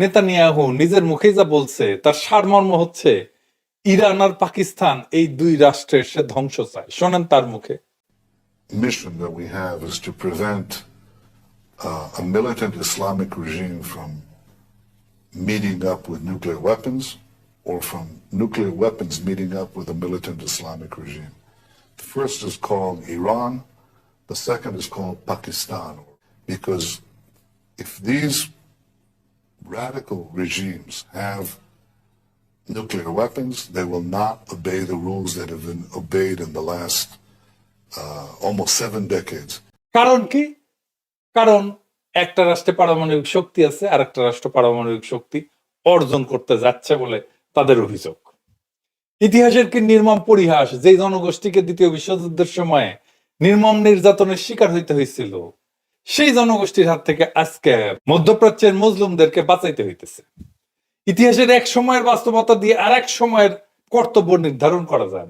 Netanyahu নিজের মুখেই যা বলছে তার সারমর্ম হচ্ছে ইরান আর পাকিস্তান এই দুই রাষ্ট্রের সে ধ্বংস চায়। শোনেন তার মুখে। Mission that we have is to prevent a militant Islamic regime from meeting up with nuclear weapons or from nuclear weapons meeting up with a militant Islamic regime. The first is called Iran, the second is called Pakistan, because if these radical regimes have nuclear weapons, they will not obey the rules that have been obeyed in the last almost 7 decades. কারণ কি? কারণ একটা রাষ্ট্রে পারমাণবিক শক্তি আছে আর একটা রাষ্ট্র পারমাণবিক শক্তি অর্জন করতে যাচ্ছে বলে তাদের অভিযোগ। ইতিহাসের কি নির্মম পরিহাস, যে জনগোষ্ঠীকে দ্বিতীয় বিশ্বযুদ্ধের সময় নির্মম নির্যাতনের শিকার হইতে হয়েছিল, সেই জনগোষ্ঠীর হাত থেকে আজকে মধ্যপ্রাচ্যের মজলুমদেরকে বাঁচাইতে হইতেছে। ইতিহাসের এক সময়ের বাস্তবতা দিয়ে আর এক সময়ের কর্তব্য নির্ধারণ করা যায় না।